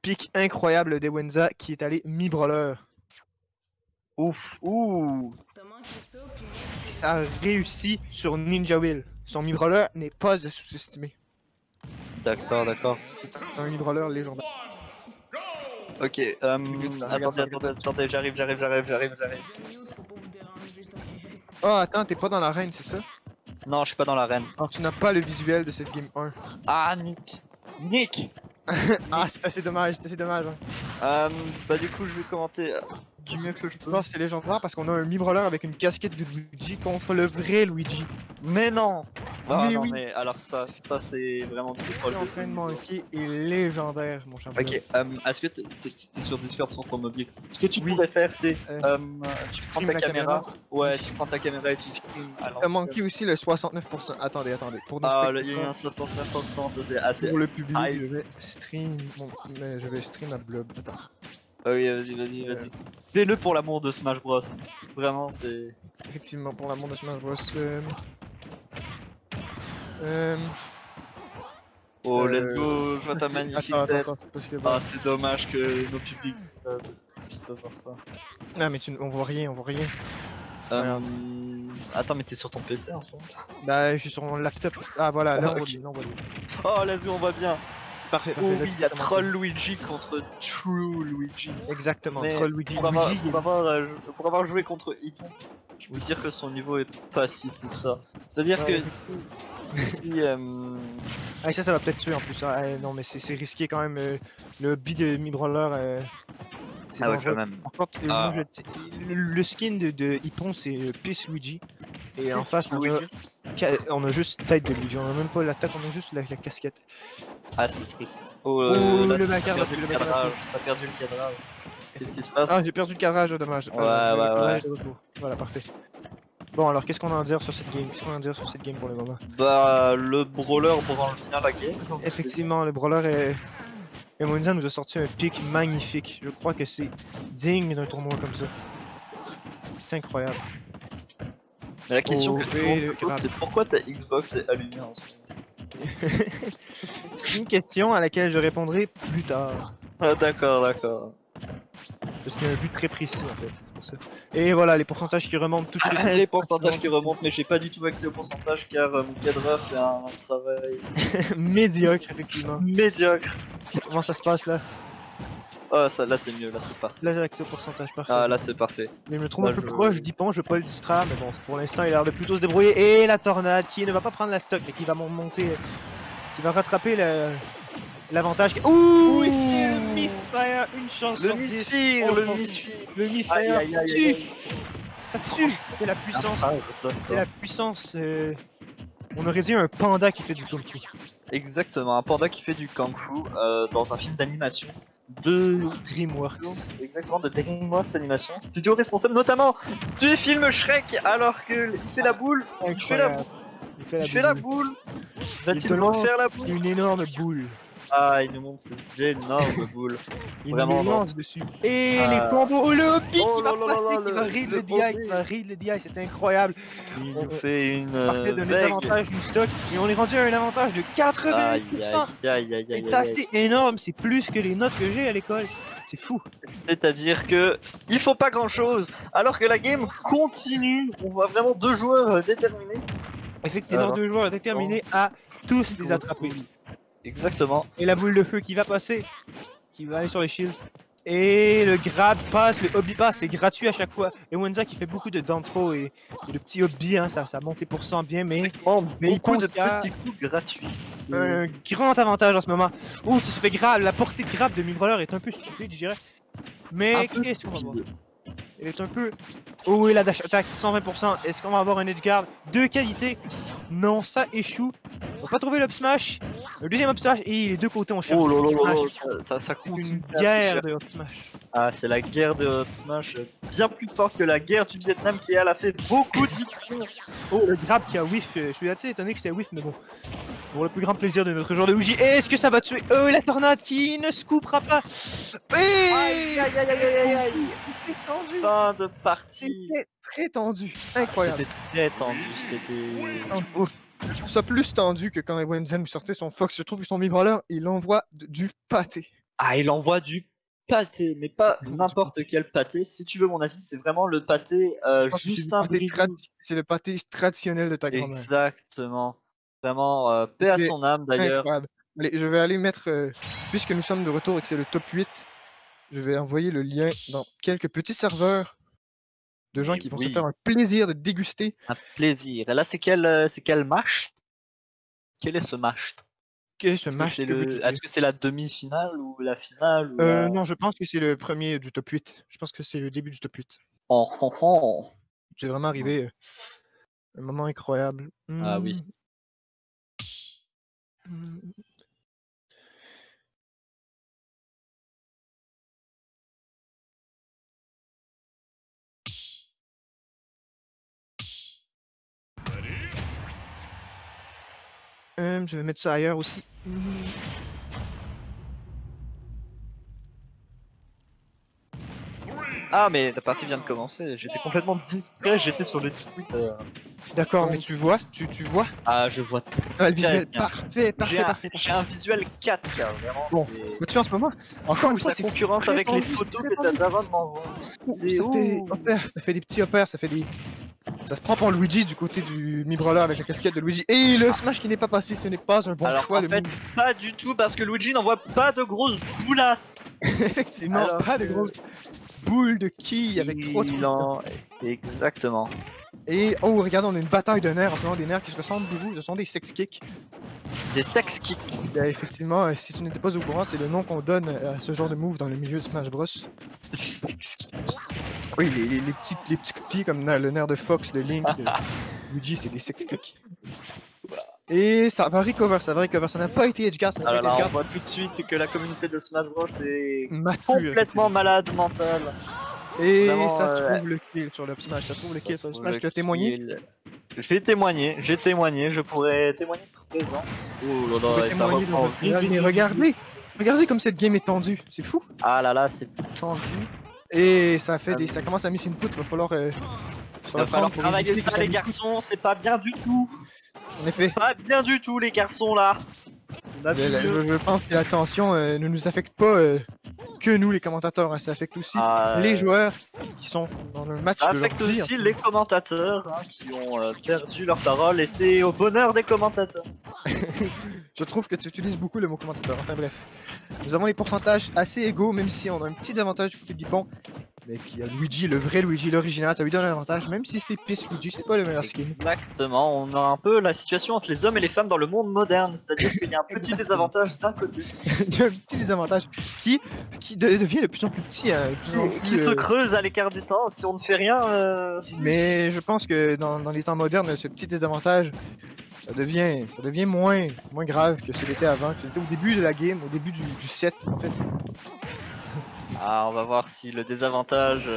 pic incroyable d'Ewenza qui est allé mi-brawler. Ouf, ouh. Ça a réussi sur Ninja Will. Son mi-brawler n'est pas à sous-estimer. D'accord, d'accord. C'est un mi-brawler légendaire. Ok, attendez, j'arrive. Oh, attends, t'es pas dans l'arène, c'est ça? Non, je suis pas dans l'arène. Alors, tu n'as pas le visuel de cette game 1. Ah, Nick. Ah, c'est assez dommage, hein. Bah du coup, je vais commenter du mieux que je Je peux. pense que c'est légendaire parce qu'on a un mi-brawler avec une casquette de Luigi contre le vrai Luigi. Mais non. Ah Mais non, oui. mais alors ça c'est vraiment du troll. L'entraînement manqué est légendaire, mon champion. Ok, est-ce que t'es sur Discord sur ton mobile? Ce que tu Oui. pourrais faire, c'est tu prends ta la caméra. Ouais, tu prends ta caméra et tu stream. Il a manqué aussi le 69%. Attendez. Pour nos Ah, spectateurs, il y a eu un 69%, ça c'est assez. pour le public, high. je vais stream. Bon, mais je vais stream à Blob. Attends. Ah oui, vas-y. Fais-le pour l'amour de Smash Bros. Vraiment, c'est. Effectivement, pour l'amour de Smash Bros. Oh, let's go, je vois ta magnifique tête. Attends, c'est pas ce qu'il y a Ah, c'est dommage que nos publics puissent pas voir ça. Non, mais on voit rien. Attends, mais t'es sur ton PC en ce moment? Bah, je suis sur mon laptop. Ah, voilà, là, on Ok. voit bien. Oh, let's go, on voit bien. Parfait. Oh là, oui, il y a tu peux Troll Luigi contre True Luigi. Exactement, Mais Troll Luigi. pour avoir joué contre Ipon, je peux dire que son niveau est pas si fou que ça. C'est-à-dire que si Ah, ça va peut-être tuer en plus. Ah, non, mais c'est risqué quand même. Le hobby de mi-brawler. C'est ah ouais, dangereux. quand même. Par contre, moi, le skin de Hippon, c'est Peace Luigi. Et en face, on a juste tête de Luigi. On a même pas l'attaque, on a juste la casquette. Ah, c'est triste. Oh, là, le t'as cadrage. perdu le cadrage. Qu'est-ce qui se passe? Ah, j'ai perdu le cadrage, dommage. Ouais. De retour. Voilà, parfait. Bon, alors qu'est-ce qu'on a à dire sur cette game? Pour le moment? Bah, le brawler branle bien la game. Effectivement, le brawler est. Et Monza nous a sorti un pic magnifique. Je crois que c'est digne d'un tournoi comme ça. C'est incroyable. Mais la question que Oh, tout le monde me pose, c'est pourquoi ta Xbox est allumée en ce moment? C'est une question à laquelle je répondrai plus tard. Ah, d'accord. Parce qu'il y a un but très précis en fait, c'est pour ça. Et voilà, les pourcentages qui remontent tout de suite. Les pourcentages qui remontent, mais j'ai pas du tout accès aux pourcentages car mon cadreur fait un travail Médiocre, effectivement. médiocre. Comment ça se passe là? Oh, ça, là c'est mieux, là c'est parfait. Là j'ai accès au pourcentage parfait. Ah, là c'est parfait. Mais je me trouve là, un peu proche d'Hippon, je veux pas le distraire, mais bon, pour l'instant il a l'air de plutôt se débrouiller. Et la tornade qui ne va pas prendre la stock, mais qui va monter, qui va rattraper l'avantage. Ouh, le misfire, une chance sur 10. Le misfire tue. Ça tue. C'est la puissance. C'est la puissance. On aurait dit un panda qui fait du kung fu. Exactement, un panda qui fait du kung fu dans un film d'animation de DreamWorks. Exactement, de DreamWorks Animation, studio responsable notamment du film Shrek, alors que il fait la boule, il fait la boule, va-t-il refaire la boule? Une énorme boule. Ah, il nous montre ces énormes boules. Il Vraiment, nous lance dessus. Et les combos, oh, le hobby qui va passer, qui va read le DI, c'est incroyable. Il nous fait une partait d'un désavantage du stock et on est rendu à un avantage de 80%. C'est assez énorme, c'est plus que les notes que j'ai à l'école. C'est fou. C'est-à-dire que il faut pas grand chose, alors que la game continue. On voit vraiment deux joueurs déterminés. Effectivement, deux joueurs déterminés à tous les attraper. Exactement. Et la boule de feu qui va passer, qui va aller sur les shields. Et le grab passe, le hobby passe, c'est gratuit à chaque fois. Et Wenza qui fait beaucoup de d'intro et de petits hobbies, hein, ça monte les pourcents bien, mais beaucoup de petits coups gratuits. Un grand avantage en ce moment. Ouh, tu se fais grab, la portée de grab de mi-brawler est un peu stupide, je dirais. Mais qu'est-ce qu'on va voir? Elle est un peu... Oh, et la dash attack, 120%. Est-ce qu'on va avoir un edge guard de qualité? Non, ça échoue. On va pas trouver l'up smash. Le deuxième up smash et les deux côtés on cherche. Oh là, ça continue. Une guerre de up smash. Ah, c'est la guerre de up smash, bien plus forte que la guerre du Vietnam qui elle a fait beaucoup de Oh, le grab qui a whiff. Je suis assez étonné que c'était whiff, mais bon. Pour le plus grand plaisir de notre joueur de Luigi. Est-ce que ça va tuer? La tornade qui ne se coupera pas. Aïe. C'était tendu. Fin de partie. C'était très tendu. Incroyable. C'était très tendu. C'était... Ouf. Je trouve ça plus tendu que quand Wenzen sortait son Fox. Je trouve que son mi-brawler, il envoie du pâté. Ah, il envoie du pâté, mais pas n'importe quel pâté. Si tu veux mon avis, c'est vraiment le pâté Justin Bridou. C'est le pâté traditionnel de ta grand-mère. Exactement. Vraiment, paix à son âme d'ailleurs. Incroyable. Allez, je vais aller mettre, puisque nous sommes de retour et que c'est le top 8, je vais envoyer le lien dans quelques petits serveurs de gens qui vont se faire un plaisir de déguster. Un plaisir. Et là, c'est quel match? Quel est ce match? Quel est ce match? Est-ce que c'est la demi-finale ou la finale ou Non, je pense que c'est le premier du top 8. Je pense que c'est le début du top 8. Oh. C'est vraiment arrivé un moment incroyable. Ah oui. Je vais mettre ça ailleurs aussi. Ah, mais la partie vient de commencer. J'étais complètement distrait, j'étais sur le tweet. D'accord, mais tu vois, tu vois. Ah, je vois. Le visuel, parfait. J'ai un visuel 4K, vraiment. Bon, vois-tu en ce moment, encore une fois, sa concurrence avec les photos que t'as d'avant de m'envoyer. Ça fait des petits hoppers, ça se prend pour Luigi du côté du mi-brawler avec la casquette de Luigi. Et le smash qui n'est pas passé, ce n'est pas un bon choix. Alors en fait, pas du tout, parce que Luigi n'envoie pas de grosses boulasses. Effectivement, pas de grosses boules de quilles avec 3 trucs. Exactement. Et oh, regarde, on a une bataille de nerfs en ce moment, des nerfs qui se ressemblent beaucoup, ce sont des sex kicks. Des sex kicks. Effectivement, si tu n'étais pas au courant, c'est le nom qu'on donne à ce genre de move dans le milieu de Smash Bros. Les sex kicks. Oui, les petits coups comme le nerf de Fox, de Link, de Luigi, c'est des sex kicks. Et ça va recover, ça n'a pas été edgeguard. Alors là, on voit tout de suite que la communauté de Smash Bros est complètement malade mentale. Et vraiment, ça trouve le kill sur le Smash, ça trouve le kill sur le Smash. Tu as témoigné? J'ai témoigné, je pourrais témoigner présent. Oh là là, et ça reprend. Mais regardez comme cette game est tendue, c'est fou. Ah là là, c'est tendu. Et ça fait ça commence à miss input, il va falloir travailler ça les garçons, c'est pas bien du tout. En effet. Pas bien du tout les garçons là. Je pense que la tension ne nous affecte pas que nous les commentateurs, hein. Ça affecte aussi les joueurs qui sont dans le match. Ça affecte aussi les commentateurs qui ont perdu leur parole et c'est au bonheur des commentateurs. Je trouve que tu utilises beaucoup le mot commentateur, enfin bref. Nous avons les pourcentages assez égaux, même si on a un petit avantage du côté du Bipon. Mais puis Luigi, le vrai Luigi, l'original, ça lui donne un avantage, même si c'est pisse Luigi, c'est pas le meilleur skin. Exactement, on a un peu la situation entre les hommes et les femmes dans le monde moderne, c'est-à-dire qu'il y a un petit désavantage d'un côté. Il y a un petit désavantage qui devient de plus en plus petit. Qui se creuse à l'écart du temps si on ne fait rien. Mais je pense que dans les temps modernes, ce petit désavantage, ça devient moins grave que ce qu'il était avant, que c'était au début de la game, au début du set en fait. Ah, on va voir si le désavantage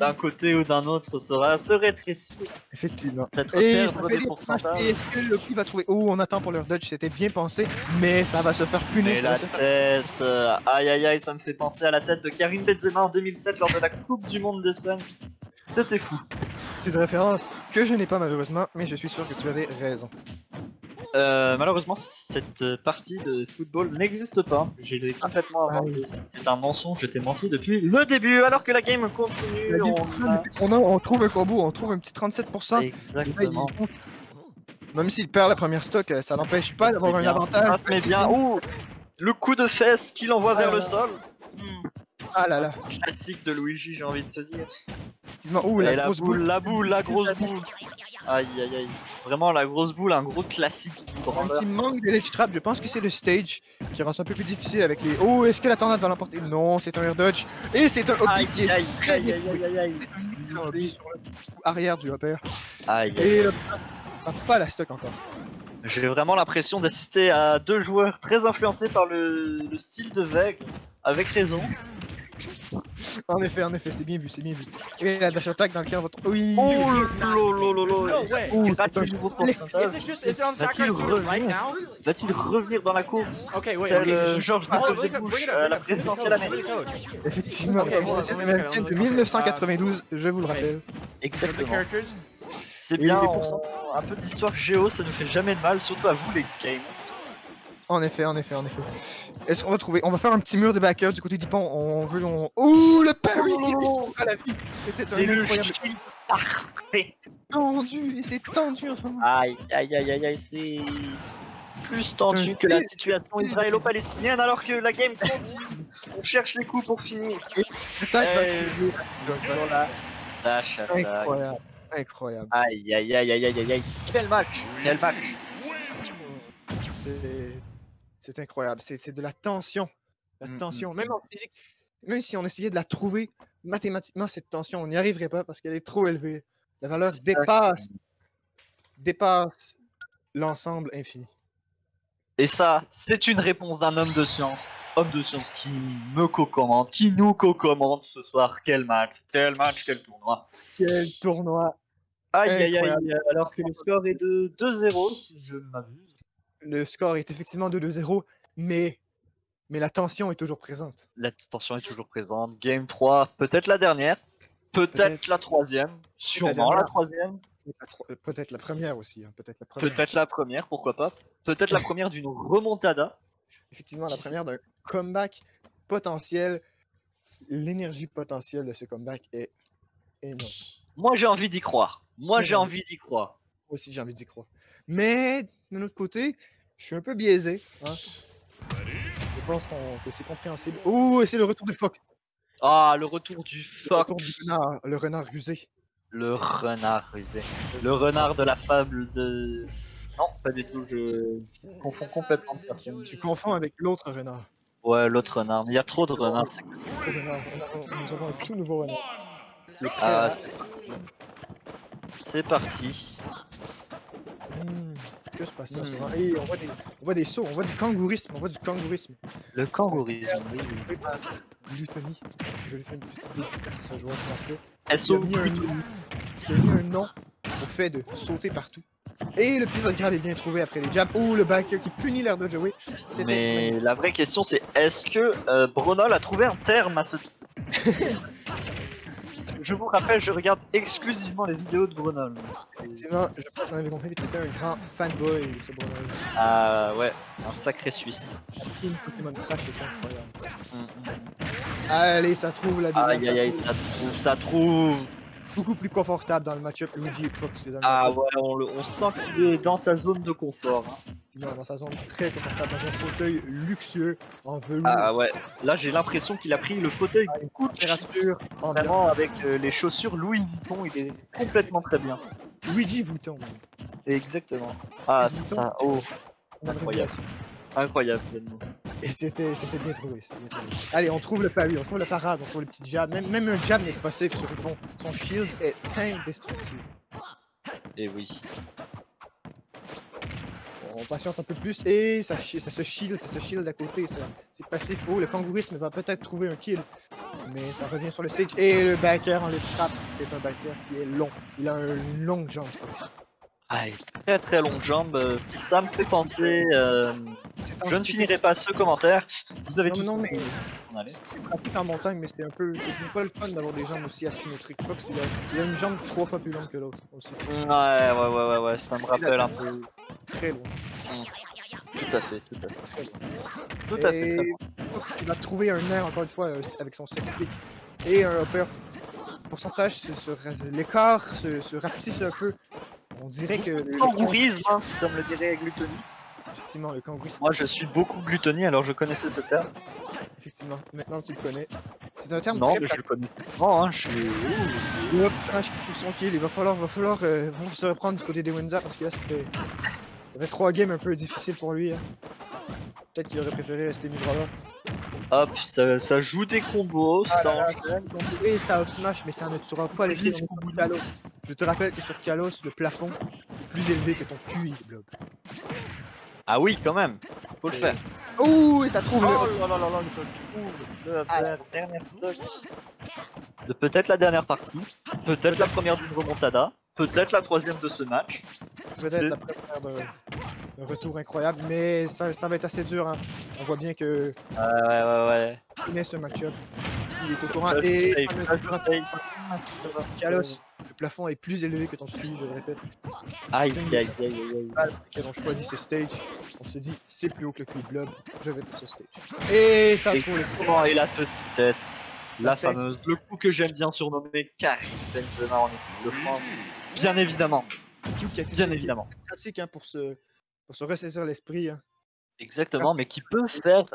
d'un côté ou d'un autre se rétrécir. Effectivement. Peut-être perdre des pourcentages. Et est-ce que Loki va trouver... Oh, on attend pour leur dodge, c'était bien pensé, mais ça va se faire punir. Mais la tête... Aïe aïe aïe, ça me fait penser à la tête de Karim Benzema en 2007 lors de la Coupe du Monde d'Espagne. C'était fou. C'est une référence que je n'ai pas malheureusement, mais je suis sûr que tu avais raison. Malheureusement, cette partie de football n'existe pas. Je l'ai complètement inventé. C'était un mensonge, je t'ai menti depuis le début, alors que la game continue. On trouve un combo, on trouve un petit 37%. Exactement. Même s'il perd la première stock, ça n'empêche pas d'avoir un avantage. Mais bien, le coup de fesse qu'il envoie vers le sol. Ah là là. Classique de Luigi, j'ai envie de te dire. La grosse boule. La grosse boule. Aïe aïe aïe. Vraiment la grosse boule, un gros classique. Un petit manque de ledge trap, je pense que c'est le stage qui rend ça un peu plus difficile avec les... Oh, est-ce que la tornade va l'emporter? Non, c'est un air dodge. Et c'est un hop qui est sur le arrière du hopper. Aïe. Et le... pas la stock encore. J'ai vraiment l'impression d'assister à deux joueurs très influencés par le style de Veg, avec raison. En effet, c'est bien vu, Et la dash attack dans lequel on va... Oui. Oh lolo. Va-t-il revenir dans la course? Tel George W. Bush à la présidentielle américaine. Effectivement, présidentielle américaine de 1992, je vous le rappelle. Exactement. C'est bien, un peu d'histoire géo, ça ne fait jamais de mal, surtout à vous les gamers. En effet, en effet, en effet. Est-ce qu'on va trouver... On va faire un petit mur de backer du côté du pont. On veut... Ouh, le parry qui est à la vie. C'était un incroyable... Parfait. Tendu, c'est tendu en ce moment. Aïe, aïe, aïe, aïe, aïe, c'est plus tendu que la situation israélo-palestinienne alors que la game continue. On cherche les coups pour finir. Voilà. Incroyable, incroyable. Aïe, aïe, aïe, aïe, aïe, aïe, aïe. Quel match, quel match. C'est incroyable, c'est de la tension. La tension, même en physique, même si on essayait de la trouver, mathématiquement, cette tension, on n'y arriverait pas parce qu'elle est trop élevée. La valeur dépasse l'ensemble infini. Et ça, c'est une réponse d'un homme de science. Homme de science qui me co-commande, qui nous co-commande ce soir. Quel match, quel tournoi. Quel tournoi. Aïe, aïe, aïe, alors que le score est de 2-0, si je ne m'abuse. Le score est effectivement de 2-0, mais la tension est toujours présente. La tension est toujours présente. Game 3, peut-être la dernière, peut-être la troisième, sûrement la troisième. Peut-être la première aussi. Hein. Peut-être la première, pourquoi pas. Peut-être la première d'une remontada. Effectivement, la première d'un comeback potentiel. L'énergie potentielle de ce comeback est énorme. Moi, j'ai envie d'y croire. Moi aussi, j'ai envie d'y croire. Mais, de l'autre côté, je suis un peu biaisé. Hein. Je pense que c'est compréhensible. Oh, et c'est le retour de Fox. Ah, le retour du Fox. Le renard rusé. Le renard rusé. Le renard de la fable de... Non, pas du tout, je confonds complètement de personne. Tu confonds avec l'autre renard. Ouais, l'autre renard, mais il y a trop de renards. Nous avons un tout nouveau renard. Ah, c'est parti. C'est parti. Que se passe-t-il on voit des sauts, on voit du kangourisme, Le kangourisme, oui. Gluttony. Je lui fais une petite dédicace à ce joueur français. SO Il a mis un nom au fait de sauter partout. Et le pivote grave est bien trouvé après les jabs. Oh, le backer qui punit l'air de jouer. Mais la vraie question c'est, est-ce que Bronol a trouvé un terme à ce... Je vous rappelle, je regarde exclusivement les vidéos de Bronol. Effectivement, je pense qu'on avait compris que tu étais un grand fanboy, ce Bronol. Ah ouais, un sacré Suisse. Une Pokémon Crash, c'est incroyable. Allez, ça trouve la défense. Aïe aïe aïe, ça trouve. Beaucoup plus confortable dans le match-up Luigi Fox que dans le Ah ouais, on sent qu'il est dans sa zone de confort. Hein. Dans sa zone très confortable, dans un fauteuil luxueux en velours. Ah ouais, là j'ai l'impression qu'il a pris le fauteuil coup de température. Vraiment avec les chaussures Louis Vuitton, il est complètement très bien. Luigi Vuitton. Exactement. Ah c'est ça, oh. Incroyable. Incroyable. Et c'était bien trouvé, Allez, on trouve le parry, on trouve la parade, on trouve le petit jab. Même un jab n'est pas safe sur Vuitton. Son shield est indestructible. Et oui. On patiente un peu plus et ça se shield à côté, c'est passif. Oh, le kangourisme va peut-être trouver un kill, mais ça revient sur le stage. Et le backer en lip trap, c'est un backer qui est long. Il a une longue jambe. Ah, très très longue jambe, ça me fait penser. Je ne finirai pas ce commentaire. Vous avez non, mais c'est pratique en montagne, mais c'est pas le fun d'avoir des jambes aussi asymétriques. Fox, il a une jambe 3 fois plus longue que l'autre aussi. Ouais, ça me rappelle un peu. Très long. Tout à fait. Très long. Tout à fait. Fox, il va trouver un air encore une fois avec son sex kick et un upper. Pourcentage, l'écart se rapetisse un peu. On dirait que le kangourisme, comme le dirait Gluttony. Effectivement, le kangourisme. Moi, je suis beaucoup Gluttony, alors je connaissais ce terme. Effectivement, maintenant tu le connais. C'est un terme non, mais je le connaissais. Non, hein, je suis. Pour son kill, il va falloir se reprendre du côté des Windsor parce que là, ça fait 3 games un peu difficiles pour lui. Hein. Peut-être qu'il aurait préféré rester mis là. Hop, ça joue des combos, ça enchaîne. Et ça up smash, mais ça ne tuera pas les risques au bout de Kalos. Je te rappelle que sur Kalos, le plafond est plus élevé que ton QI, Blob. Ah oui, quand même, faut le faire. Ouh, et ça trouve le dernier stock de peut-être la dernière partie, peut-être la première d'une remontada, peut-être la troisième de ce match. Peut-être la première d'un retour incroyable, mais ça va être assez dur. Hein. On voit bien que. Ouais. Il connaît ce match-up. Il est au courant et. Kalos, le plafond est plus élevé que ton QI, je le répète. Aïe. Ils ont choisi ce stage. On se dit, c'est plus haut que le Club Blob, je vais pour ce stage. Et ça tourne le comment est la petite tête, la fameuse, le coup que j'aime bien surnommer Karim Benzema en équipe de France. Bien évidemment. Bien évidemment. Pratique hein, pour se ressaisir l'esprit. Hein. Exactement, mais qui peut faire